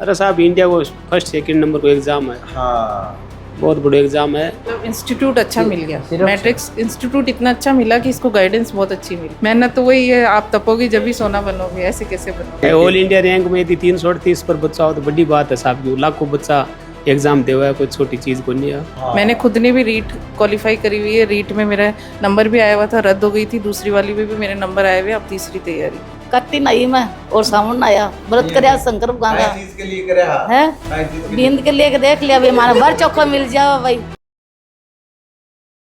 अरे साहब इंडिया को फर्स्ट सेकंड नंबर को एग्ज़ाम है। हाँ, बहुत बड़ा एग्ज़ाम है। मतलब इंस्टीट्यूट अच्छा मिल गया, मैट्रिक्स इंस्टीट्यूट इतना अच्छा मिला कि इसको गाइडेंस बहुत अच्छी मिली। मेहनत तो वही है, आप तपोगे जब भी सोना बनोगे, ऐसे कैसे बनोगे। ऑल इंडिया रैंक में यदि 338 पर बच्चा हो तो बड़ी बात है साहब। जो लाखों बच्चा एग्ज़ाम दे हुआ है, कोई छोटी चीज़ को नहीं है। मैंने खुद ने भी रीट क्वालिफाई करी हुई है, रीट में मेरा नंबर भी आया हुआ था, रद्द हो गई थी, दूसरी वाली में भी मेरे नंबर आए हुए, अब तीसरी तैयारी। कत्ती नहीं मैं और सावन आया व्रत कर शंकर भगवान का चीज के लिए करे हाँ। है बींद के लिए देख लिया भी हमारा भर चौखा मिल जाओ भाई।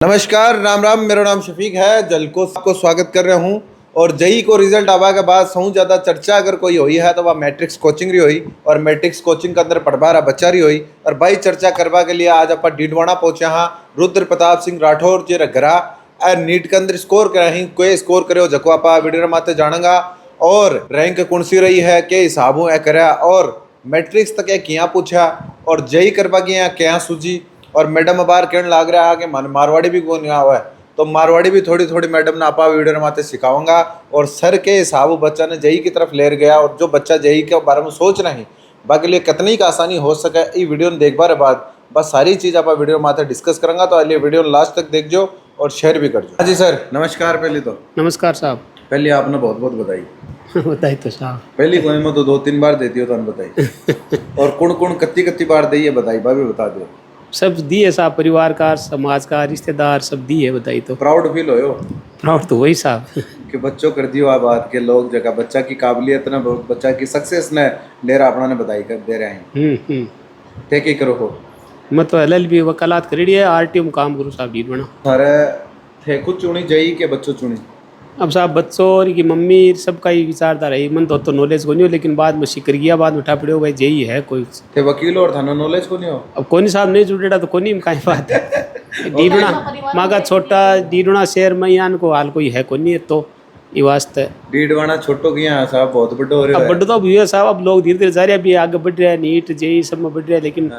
नमस्कार, राम राम। मेरा नाम शफीक है। जलको आपको स्वागत कर रहा हूँ। और जई को रिजल्ट आवा के बाद सहू ज़्यादा चर्चा अगर कोई हुई है तो वह मैट्रिक्स कोचिंग रही हुई और मैट्रिक्स कोचिंग के अंदर पढ़वा रहा बच्चा रही हुई। और भाई चर्चा करवा के लिए आज आप डीडवाना पहुंचे हाँ। रुद्र प्रताप सिंह राठौर जी घरा नीट के अंदर स्कोर कराही कोई स्कोर करे जको आप वीडियो माते जानेगा और रैंक कौन सी रही है के हिसाबों ए करा और मैट्रिक्स तक क्या पूछा और जई करवा गया क्या सूझी। और मैडम बार कहने लग रहा है कि मन मारवाड़ी भी कौन हुआ है तो मारवाड़ी भी थोड़ी थोड़ी मैडम ने आपा वीडियो माते सिखाऊंगा। और सर के हिसाब बच्चा ने जई की तरफ ले गया और जो बच्चा जई के बारे में सोच रहे बाकी लिए कितनी का आसानी हो सके ये वीडियो देखने बाद बस सारी चीज़ आप वीडियो माते डिस्कस करेंगे। तो अगले वीडियो लास्ट तक देख जो और शेयर भी कर जो। हाँ जी सर, नमस्कार। पहले तो नमस्कार साहब। पहले आपने बहुत बहुत बधाई। बताइए तो साहब। पहली कोई में तो 2-3 बार देती हो तो बताई और कौन कौन कत्ती बार दी है बताई भाभी बता दो। सब दिए साहब, परिवार का, समाज का, रिश्तेदार सब दिए। बताइए तो। प्राउड फील हो प्राउड तो वही साहब कि बच्चों कर दियो आप बात के लोग जगह बच्चा की काबिलियत ने बच्चा की सक्सेस ने ले रहा अपना ने बताई कर दे रहे हैं। ठीक ही करो हो। मैं तो LLB वकालत करी है, RTO में काम करूँ साहब। डीड बना अरे थे खुद चुनी जाई के बच्चों चुनी। अब साहब बच्चों और की मम्मी सबका ही विचारधारा है। मन तो नॉलेज को नहीं हो, लेकिन बाद में शिकर गया, बाद में उठा पड़े हो भाई यही है कोई थे वकील और थाना नॉलेज को नहीं हो। अब कोनी साहब नहीं जुड़ेड़ा तो कोनी में कहीं बात है। डीडुणा मागा छोटा डीडुणा शहर में यान को हाल कोई है कोनी तो ये वास्ते डीडवाना छोटो किया साहब बहुत बड़ा हो रहा है। अब बड़ा तो भी है साहब। अब लोग धीरे धीरे जा रहे हैं, अभी आगे बढ़ रहे हैं, नीट जेई सब में बढ़ रहे हैं, लेकिन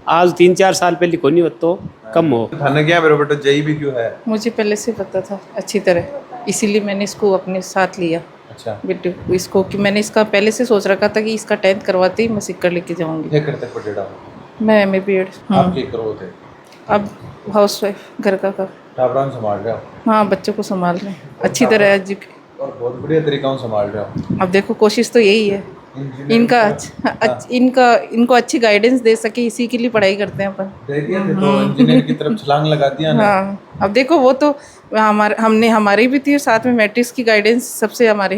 आज 3-4 साल पहले कोनी हो तो कम हो। थाना क्या मेरे बेटा जेई भी क्यों है? मुझे पहले से पता था अच्छी तरह, इसीलिए मैंने इसको अपने साथ लिया। अच्छा बेटे इसको कि मैंने इसका पहले से सोच रखा था कि इसका 10th करवाते ही मैं सिक्कर लेके जाऊंगी। क्या करते पटेड़ा मैं MA BEd आप क्या करो थे? अब हाउस वाइफ घर का टाबरान संभाल रहे हो हाँ, बच्चों को संभाल रहे हैं अच्छी तरह और बहुत बढ़िया तरीका से संभाल रहे हो। अब देखो कोशिश तो यही है इनको अच्छी गाइडेंस दे सके, इसी के लिए पढ़ाई करते हैं अपन। दे दिया थे तो इंजीनियर की तरफ छलांग लगा दिया ना। हाँ, अब देखो वो तो हमारी भी थी, साथ में मैट्रिक्स की गाइडेंस सबसे हमारे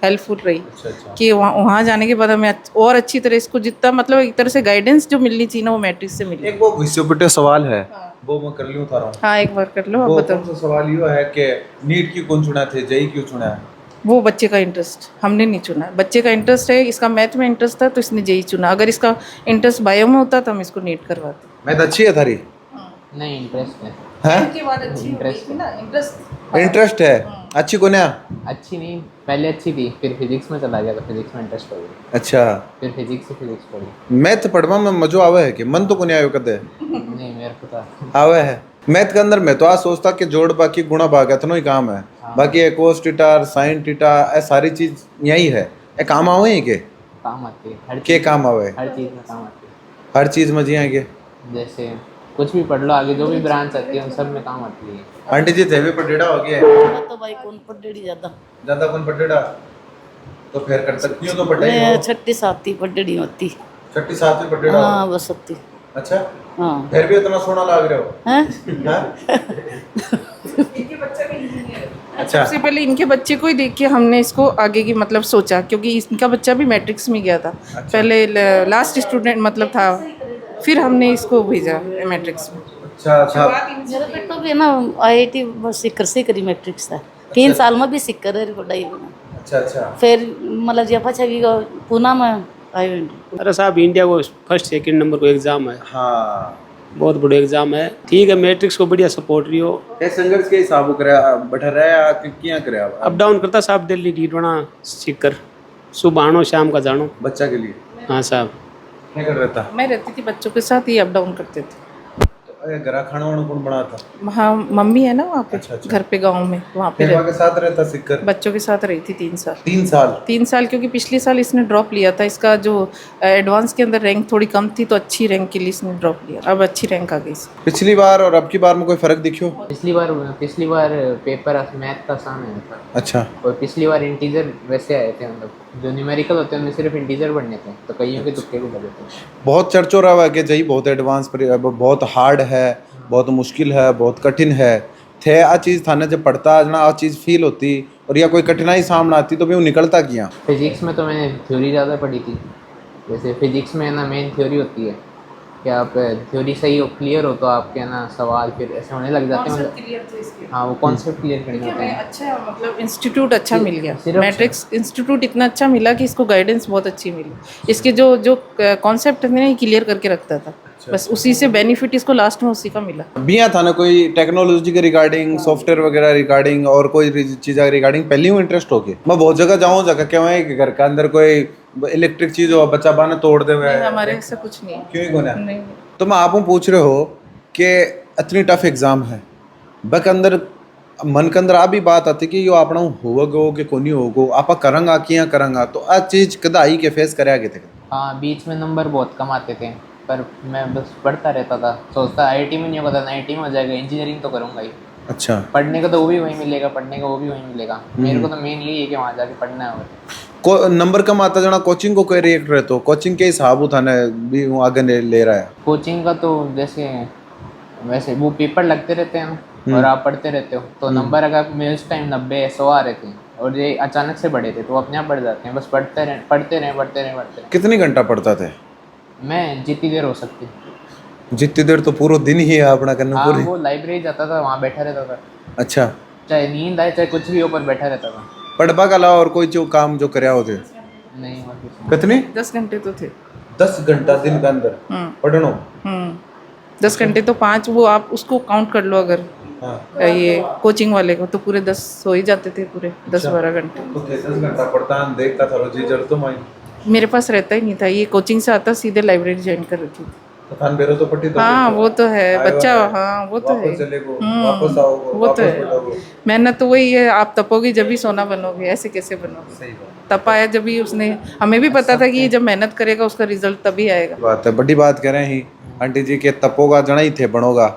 हेल्पफुल रही। अच्छा। कि वहाँ जाने के बाद हमें और अच्छी तरह इसको जितना मतलब एक तरह से गाइडेंस जो मिलनी चाहिए ना वो मैट्रिक्स से मिली। एक वो घुसे सवाल है वो मैं कर लूँ था रहा हूँ। हाँ एक बार कर लो। अब वो बताओ। कौन सा सवाल ये है कि नीट क्यों कौन चुना थे जेई क्यों चुना है? वो बच्चे का इंटरेस्ट, हमने नहीं चुना। बच्चे का इंटरेस्ट है, इसका मैथ में इंटरेस्ट था तो इसने जेई चुना। अगर इसका इंटरेस्ट बायो में होता तो हम इसको नीट करवाते। मैथ अच्छी है थारी? नहीं इंटरेस्ट है। हैं? इसके बाद अच्छी इंटरेस्ट ना इंटरेस्ट इंटरेस्ट है अच्छी को ना। अच्छी नहीं, पहले अच्छी थी, फिर फिजिक्स में चला गया तो फिजिक्स में इंटरेस्ट हो गया, अच्छा फिर फिजिक्स से फिजिक्स पढ़ी। मैथ पढ़वा में मजो आवे है कि मन तो को नहीं आयो कदे? नहीं मेरे को था आवे है मैथ के अंदर। मैं तो आज सोचता कि जोड़ बाकी गुणा भाग इतना ही काम है। बाकी है कोस टीटा साइन टीटा ये सारी चीज यही है। ये काम आवे है के काम आती है हर के काम आवे? हर चीज़ में काम आती हर चीज में जी है के जैसे कुछ भी पढ़ लो आगे जो भी ब्रांच आती है उन सब में काम आती है। आंटी जी थे भी पटेड़ा हो गया तो भाई कौन पढ़ेड़ी ज्यादा कौन पटेड़ा तो फिर कर सकती हो तो पटेड़ी मैं हो। 6ठी-7ठी पढ़ेड़ी होती। 6ठी-7ठी पटेड़ा हाँ हो। बस होती। अच्छा हाँ फिर भी इतना सोना लग रहे हो हैं हाँ? अच्छा सबसे पहले इनके बच्चे को ही देख के हमने इसको आगे की मतलब सोचा, क्योंकि इनका बच्चा भी मैट्रिक्स में गया था। पहले लास्ट स्टूडेंट मतलब था, फिर हमने इसको भेजा मैट्रिक्स में। अच्छा मेरा बेटा भी है ना IIT बस सिक्कर से करी मैट्रिक्स था 3 साल में भी सिक्कर है पढ़ाई में। अच्छा फिर मतलब जफा छवि का पूना में आई। अरे साहब इंडिया को फर्स्ट सेकंड नंबर को एग्ज़ाम है। हाँ बहुत बड़ा एग्ज़ाम है। ठीक है, मैट्रिक्स को बढ़िया सपोर्ट रही हो। ये संघर्ष के हिसाब करे बैठा रहा क्या करे अप डाउन करता साहब दिल्ली डीडवाना सीकर सुबह आनो शाम का जानो बच्चा के लिए। हाँ साहब। क्या कर रहा था? मैं रहती थी बच्चों के साथ ही अप डाउन करते थे। घरा खाना वाना कौन बनाता? हाँ मम्मी है ना वहाँ पे, अच्छा, अच्छा। घर पे गांव में, वहाँ पे के साथ रहता सीखकर? बच्चों के साथ रही थी 3 साल। 3 साल? 3 साल, क्योंकि पिछले साल इसने ड्रॉप लिया था। इसका जो एडवांस के अंदर रैंक थोड़ी कम थी, तो अच्छी रैंक के लिए इसने ड्रॉप लिया। अब अच्छी रैंक आ गई इसकी। पिछली बार और अब की बार में कोई फर्क दिखो? पिछली बार पेपर मैथ का आसान आया था, अच्छा। और पिछली बार इंटीजर वैसे आए थे, मतलब जो न्यूमेरिकल होते हैं उनमें सिर्फ इंटीजर पढ़ने थे, तो कईयों के तुक्के भी लगे थे। बहुत चर्चा हो रहा है कि जी बहुत एडवांस बहुत हार्ड है, बहुत मुश्किल है, बहुत कठिन है। थे आ चीज़ थाने जब पढ़ता जना आ चीज़ फील होती और या कोई कठिनाई सामने आती तो भी वो निकलता किया? फिजिक्स में तो मैंने थ्योरी ज़्यादा पढ़ी थी। जैसे फिजिक्स में ना मेन थ्योरी होती है कि आप थ्योरी सही हो, क्लियर हो, तो आपके ना सवाल फिर ऐसे होने लग जाते हैं, मतलब हाँ वो कॉन्सेप्ट क्लियर करने होते हैं। अच्छा, मतलब इंस्टीट्यूट अच्छा मिल गया, सिर्फ मैट्रिक्स इंस्टीट्यूट इतना अच्छा मिला कि इसको गाइडेंस बहुत अच्छी मिली। इसके जो जो कॉन्सेप्ट है ना, क्लियर करके रखता था, बस उसी से बेनिफिट इसको लास्ट में उसी का मिला। बिया था ना कोई टेक्नोलॉजी के रिगार्डिंग, सॉफ्टवेयर वगैरह रिगार्डिंग और कोई चीज़ रिगार्डिंग पहले ही इंटरेस्ट हो गया? मैं बहुत जगह जाऊँ जगह क्या है कि घर के अंदर कोई इलेक्ट्रिक चीज़ हो, बच्चा बाने तोड़ दे हुए, हमारे ऐसा कुछ नहीं है। क्यों ही कोने? नहीं, तो मैं आपको पूछ रहे हो कि इतनी टफ एग्जाम है, बक अंदर मन के अंदर आ भी बात आती कि यो अपना होगा कि कोनी होगो, आप करेंगा कि या करेंगा, तो आ चीज़ कदा आई के फेस करे आगे थे? हाँ, बीच में नंबर बहुत कम आते थे, पर मैं बस पढ़ता रहता था, सोचता आईआईटी में नहीं होगा था, आईआईटी में हो जाएगा, इंजीनियरिंग तो करूँगा ही। अच्छा। पढ़ने का तो वो भी वहीं मिलेगा, पढ़ने का वो भी वहीं मिलेगा। मेरे को तो मेन यही है कि वहाँ जाके पढ़ना है। और को नंबर कम आता जना कोचिंग को कोई रिएक्ट रहे तो कोचिंग के हिसाब था ने भी वो आगे ले रहा है? कोचिंग का तो जैसे वैसे वो पेपर लगते रहते हैं और आप पढ़ते रहते हो, तो नंबर अगर मैं उस टाइम 90-100 आ रहे थे और ये अचानक से बढ़े थे, तो वो अपने आप बढ़ जाते हैं। बस पढ़ते रहे। कितनी घंटा पढ़ता थे? मैं जितनी देर हो सकती। जितनी देर तो पूरा दिन ही है अपना करना हाँ, पूरी? वो लाइब्रेरी जाता था, वहाँ बैठा रहता था, अच्छा। चाहे नींद आए चाहे कुछ भी हो, पर बैठा रहता था। पढ़वा के अलावा और कोई जो काम जो करया होते? नहीं, और कुछ नहीं। कितने? 10 घंटे तो थे। 10 घंटा दिन के अंदर पढ़नो? 10 घंटे तो 5, वो आप उसको काउंट कर लो, अगर हाँ। ये कोचिंग वाले को तो पूरे 10 सो ही जाते थे, पूरे 10-12 घंटे। तो 10 घंटा पढ़ता देखता था रोजी जड़ तो मैं मेरे पास रहता ही नहीं था, ये कोचिंग से आता सीधे लाइब्रेरी ज्वाइन कर रखी थी। तो थान बेरो तो पट्टी तो हाँ वो तो है आयो बच्चा, है। हाँ वो तो है। वापस चलेगो, वापस आओगे, वो तो वापस है। पढ़ोगे। मेहनत तो वही है, आप तपोगे जब भी सोना बनोगे, ऐसे कैसे बनोगे? सही बात। तपाया जब भी उसने, हमें भी पता था कि ये जब मेहनत करेगा उसका रिजल्ट तभी आएगा। बात है, बड़ी बात कह रहे हैं ही आंटी जी के तपोगा जना ही थे बनोगा,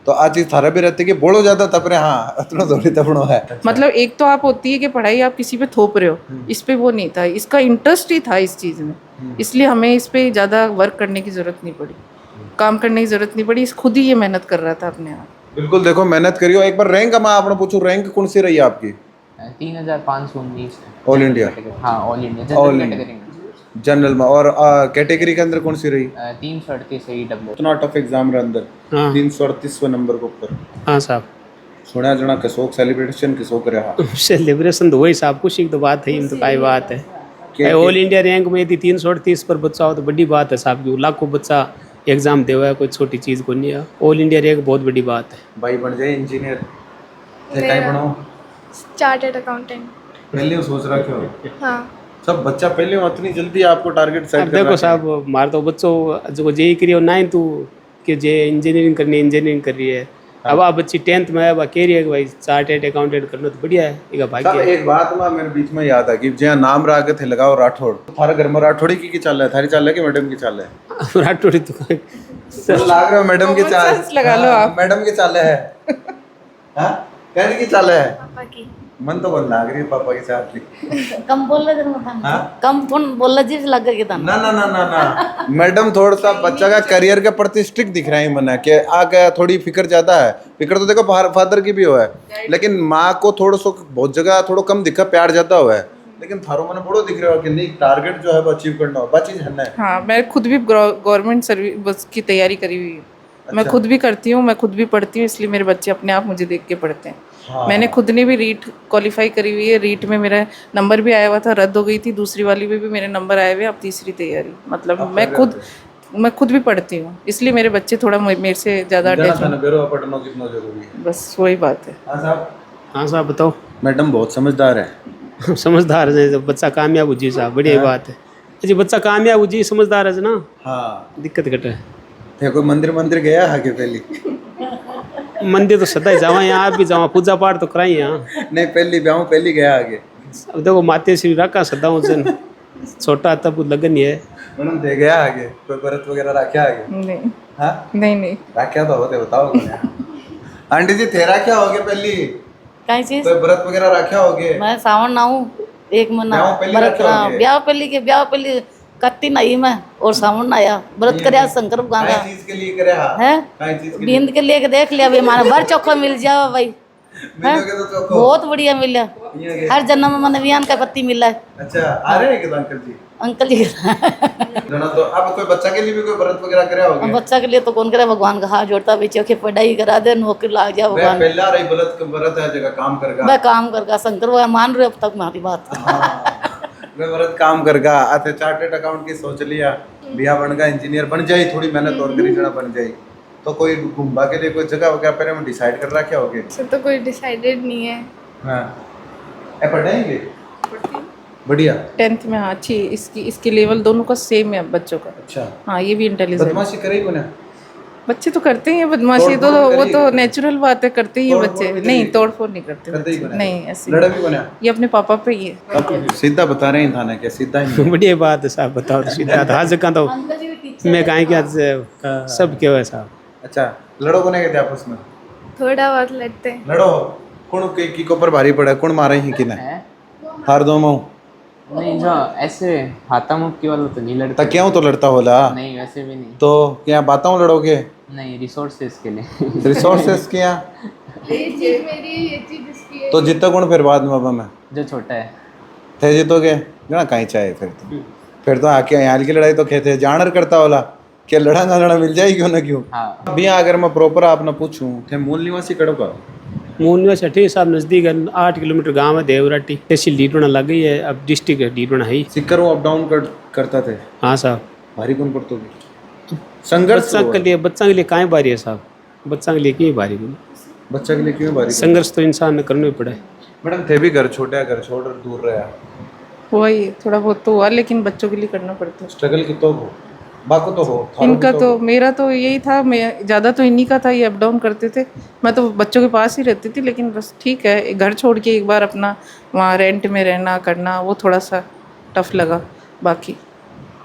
तो आज चीज थारा भी रहती कि बोलो ज्यादा तप रहे, हाँ इतना थोड़ी तपनो है। मतलब एक तो आप होती है कि पढ़ाई आप किसी पे थोप रहे हो, इस पे वो नहीं था, इसका इंटरेस्ट ही था इस चीज़ में, इसलिए हमें इस पे ज़्यादा वर्क करने की ज़रूरत नहीं पड़ी, काम करने की ज़रूरत नहीं पड़ी, इस खुद ही ये मेहनत कर रहा था अपने आप। बिल्कुल, देखो मेहनत करियो। एक बार रैंक मैं आपने पूछूं, रैंक कौन सी रही आपकी? 3519 ऑल इंडिया? हाँ, all India all general India. Category में जनरल में? और कैटेगरी के अंदर कौन सी रही? 338 AEW। इतना टफ एग्जाम रहे अंदर, हाँ 338वें नंबर के ऊपर हाँ साहब, सुना जना कसोक सेलिब्रेशन किसोक रहा? सेलिब्रेशन तो वही साहब, खुशी की तो बात है, तो काय बात है। ऑल इंडिया रैंक में यदि 338 पर बच्चा हो तो बड़ी बात है साहब, जो लाखों बच्चा एग्जाम दे हुआ है, कोई छोटी चीज़ को नहीं है। ऑल इंडिया रैंक बहुत बड़ी बात है। भाई बन जाए इंजीनियर, कहीं बनाओ, चार्टर्ड अकाउंटेंट। पहले वो सोच रखे हो? हाँ, सब बच्चा पहले इतनी जल्दी आपको टारगेट सेट अब कर देखो रहा साहब, हमारे तो बच्चों जो जेई करी हो 9th के जे इंजीनियरिंग करनी है, इंजीनियरिंग कर रही है। अब आप बच्ची 10th में है, अब कह रही है कि भाई चार्टर्ड अकाउंटेंट करना तो बढ़िया है, इसका साहब भाग्य है। एक बात ना मेरे बीच में याद आ कि जहाँ नाम रहा के थे लगाओ राठौड़, थारा घर में राठौड़ी की चाल है? थारी चाल है कि मैडम की चाल है? राठौड़ी तो तो लाग रहा है मैडम की चाल, sense लगा लो आप। मैडम की चाल है, हाँ कहने की चाल है। पापा की। मन तो बन लाग रही है पापा की चाल की। कम बोल रहे थे, हाँ? कम फोन बोल रहे जी लग गया था ना ना ना ना ना मैडम थोड़ा सा बच्चा का करियर के प्रति स्ट्रिक्ट दिख रहा है मना कि आगे थोड़ी फिक्र ज्यादा है। फिक्र तो देखो फादर की भी हुआ है, लेकिन माँ को थोड़ा सा बहुत जगह थोड़ा कम दिखा, प्यार ज्यादा हुआ है, लेकिन थारो मैंने बड़ो दिख रहा है कि नहीं टारगेट जो है वो अचीव करना हो, बात चीज है। हाँ, मैं खुद भी गवर्नमेंट सर्विस की तैयारी करी हुई है, मैं खुद भी करती हूँ, मैं खुद भी पढ़ती हूँ, इसलिए मेरे बच्चे अपने आप मुझे देख के पढ़ते हैं। हाँ। मैंने खुद ने भी रीट क्वालिफाई करी हुई है, रीट में मेरा नंबर भी आया हुआ था, रद्द हो गई थी, दूसरी वाली में भी मेरे नंबर आए हुए, अब तीसरी तैयारी, मतलब मैं खुद भी पढ़ती हूँ, इसलिए मेरे बच्चे थोड़ा मेरे से ज़्यादा अटैच हैं। पढ़ना कितना जरूरी है, बस वही बात है। हाँ साहब बताओ। मैडम बहुत समझदार है। समझदार है, जब बच्चा कामयाब हो जी साहब, बढ़िया बात है जी, बच्चा कामयाब हो जी, समझदार है ना, हाँ दिक्कत घट है। थे कोई मंदिर गया है कि पहले? मंदिर तो सदा ही जावा, यहाँ आप भी जावा, पूजा पाठ तो कराई यहाँ। नहीं पहली ब्याह पहली गया आगे। अब देखो माते श्री रखा सदा उजन छोटा तब लगन ही है। मैडम दे गया आगे कोई व्रत वगैरह रखा आगे? नहीं हाँ नहीं रखा तो होते बताओ। आंटी जी थे रखा होगे पहली कहीं चीज कोई व्रत वगैरह रखा होगे? मैं सावन नाऊ एक महीना ब्याह पहली व्रत रखे होगे? ब्याह पहली कत्ती नहीं मैं और सावन आया व्रत करे शंकर भगवान कई का चीज के लिए करे हाँ है कई चीज के लिए बींद के लिए देख लिया अभी हमारा भर चोखा मिल जाओ भाई मिलोगे तो चोखो। बहुत बढ़िया मिला ये के- हर जन्म में मैंने वियान का पत्ती मिला है अच्छा आ रहे हैं क्या अंकल जी? अंकल जी जना तो अब कोई बच्चा के लिए भी कोई व्रत वगैरह करे होगे? बच्चा के लिए तो कौन करे भगवान का हाथ जोड़ता बच्चों की पढ़ाई करा दे नौकरी लाग जाओ वह भगवान पहला रही व्रत है जगह काम करगा। मैं काम करगा शंकर भगवान मान रहे हो अब तक हमारी बात मैं व्रत काम करगा आते चार्टेड अकाउंट की सोच लिया बिया बन गया इंजीनियर बन जाए थोड़ी मेहनत और करी जरा बन जाए तो कोई घूमबा के लिए कोई जगह वगैरह पहले में डिसाइड कर रखा होगे? ऐसे तो कोई डिसाइडेड नहीं है। हाँ ए पढ़ाएंगे बढ़िया। 10th में हाँ अच्छी इसकी लेवल दोनों का सेम है बच्चों का। अच्छा हाँ ये भी इंटेलिजेंट बदमाशी करेगी ना? बच्चे तो करते ही हैं बदमाशी, तो तोड़-फोड़ वो तो करिए। नेचुरल बात है, करते ही हैं तोड़-फोड़ बच्चे। भी नहीं करिए। तोड़-फोड़ नहीं करते करते ही बच्चे। बना? नहीं ऐसे लड़ा भी बना? ये अपने पापा पे ही है। सीधा बता रहे हैं थाने के सीधा ही बढ़िया बात है साहब, बताओ तो सीधा हर जगह तो मैं कहीं क्या सब क्यों है साहब। अच्छा लड़ो को नहीं कहते आपस में? थोड़ा बहुत लड़ते हैं। लड़ो कौन की ऊपर भारी पड़ा कौन मारे ही कि ना है हार दो माऊ नहीं जो ऐसे हाथा मुक्की वाला तो नहीं लड़ता। तो क्यों तो लड़ता होला? नहीं वैसे भी नहीं। तो क्या बातों लड़ोगे? नहीं रिसोर्सेज के लिए रिसोर्सेस क्या? ये चीज मेरी ये चीज इसकी है। तो जीतो कौन फिर बाद में बाबा में जो छोटा है थे जीतोगे ना कहीं चाहे फिर तो आके यहाँ की लड़ाई तो खेते जानर करता होला क्या लड़ा ना लड़ा मिल जाएगी क्यों ना क्यों? हाँ अभी अगर मैं प्रॉपर आपने पूछूं थे मूल निवासी कड़ो का? मूल से ठीक साहब नज़दीक है, 8 किलोमीटर गांव है देवराटी, तहसील डीडोना लग गई है, अब डिस्ट्रिक्ट है डीडोना है ही। सिक्कर अप डाउन करता थे हाँ साहब। भारी कौन पड़तो संघर्ष बच्चा के लिए काहे भारी है साहब, बच्चा के लिए क्यों भारी है? बच्चा के लिए क्यों भारी? संघर्ष तो इंसान ने करना ही पड़े। मैडम थे भी घर छोटे घर छोड़ दूर रहा वही थोड़ा बहुत तो हुआ लेकिन बच्चों के लिए करना पड़ता है। स्ट्रगल की तो हो बाको तो हो इनका तो मेरा तो यही था, मैं ज़्यादा तो इन्हीं का था, ये अप डाउन करते थे, मैं तो बच्चों के पास ही रहती थी। लेकिन बस ठीक है घर छोड़ के एक बार अपना वहाँ रेंट में रहना करना वो थोड़ा सा टफ लगा। बाकी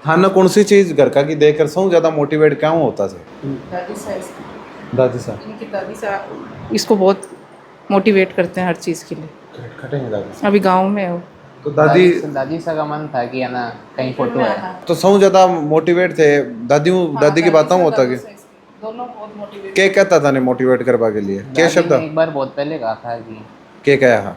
थाना कौन सी चीज घर का की देख कर सौ ज्यादा मोटिवेट क्यों होता से? दादी साहब इनकी दादी साहब इसको बहुत मोटिवेट करते हैं हर चीज़ के लिए। खटेंगे दादी अभी गांव में हो तो दादी दादी सा का मन था कि है ना कहीं फोटो है। तो सौ ज्यादा मोटिवेट थे दादी की बातों होता कि दोनों बहुत मोटिवेट। क्या कहता था ने मोटिवेट करवा के लिए क्या दादी शब्द ने एक बार बहुत पहले कहा था कि क्या कहा?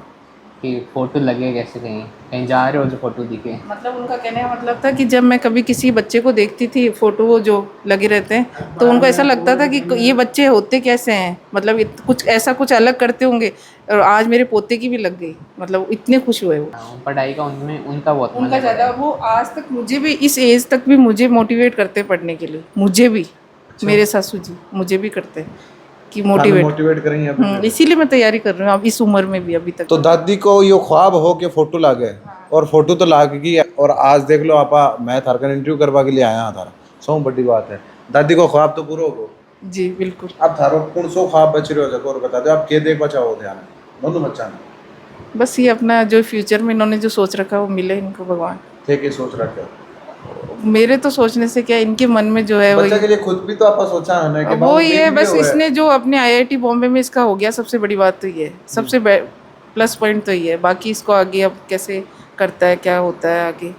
कि फोटो लगे कैसे कहीं कहीं जा रहे हो जो फोटो दिखे। मतलब उनका कहने का मतलब था कि जब मैं कभी किसी बच्चे को देखती थी फोटो वो जो लगे रहते हैं तो उनको ऐसा लगता था कि ये बच्चे होते कैसे हैं, मतलब कुछ ऐसा कुछ अलग करते होंगे। और आज मेरे पोते की भी लग गई, मतलब इतने खुश हुए वो। पढ़ाई का उनमें उनका बहुत मन उनका है। ज़्यादा वो आज तक मुझे भी इस एज तक भी मुझे मोटिवेट करते पढ़ने के लिए, मुझे भी मेरे सासू जी मुझे भी करते कि मोटिवेट करेंगे अभी। इसीलिए मैं तैयारी कर रही हूँ अब इस उम्र में भी अभी तक। तो दादी को यो ख्वाब हो के फोटो लागे और फोटो तो लाग गई और आज देख लो आपा मैं थारका इंटरव्यू करवा के लिए आया हाँ थारा सौ बड़ी बात है। दादी को ख्वाब तो पूरा हो जी बिल्कुल। अब थारो कौन सो ख्वाब बच रहे हो जब और बता दो आप के देख बचाओ ध्यान दोनों बच्चा ने बस ये अपना जो फ्यूचर में इन्होंने जो सोच रखा वो मिले इनको भगवान। थे के सोच रखे मेरे तो सोचने से क्या इनके मन में जो है बच्चा के लिए खुद भी तो आपा सोचा है ना कि वो ये है, बस हुआ है। इसने जो अपने IIT बॉम्बे में इसका हो गया सबसे बड़ी बात तो ये है, सबसे प्लस पॉइंट तो ये है। बाकी इसको आगे अब कैसे करता है क्या होता है आगे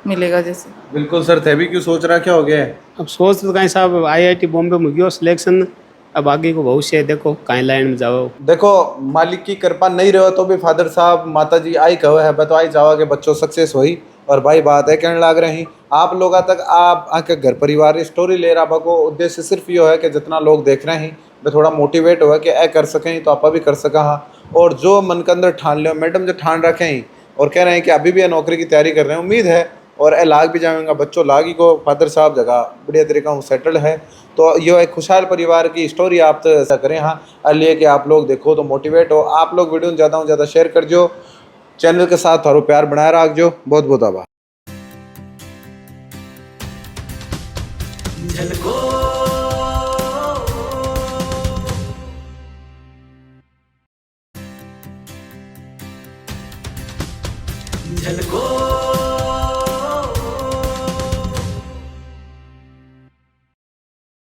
मिलेगा जैसे। बिल्कुल सर थे भी क्यों सोच रहा क्या हो गया? अब सोच तो कहीं साहब IIT बॉम्बे में गयो सिलेक्शन, अब आगे को भविष्य है, देखो कहीं लाइन में जाओ। देखो मालिक की कृपा नहीं रहो तो भी फादर साहब माता जी आई कहो है बतो आई जाओ के बच्चों सक्सेस हुई। और भाई बात है कहने लग रही आप लोग तक आप आके घर परिवार स्टोरी ले रहा को उद्देश्य सिर्फ ये है कि जितना लोग देख रहे हैं वे थोड़ा मोटिवेट हुआ कि ए कर सकें तो आप भी कर सका हाँ। और जो मन के अंदर ठान लो मैडम जो ठान रखे हैं और कह रहे हैं कि अभी भी नौकरी की तैयारी कर रहे हैं उम्मीद है और ए लाग भी जाएंगा बच्चों लाग ही को फादर साहब जगह बढ़िया तरीका सेटल्ड है। तो ये एक खुशहाल परिवार की स्टोरी आप तो ऐसा करें हाँ लिए कि आप लोग देखो तो मोटिवेट हो। आप लोग वीडियो ज़्यादा से ज़्यादा शेयर कर जो चैनल के साथ थारो प्यार बनाए रख जो। बहुत बहुत आभार।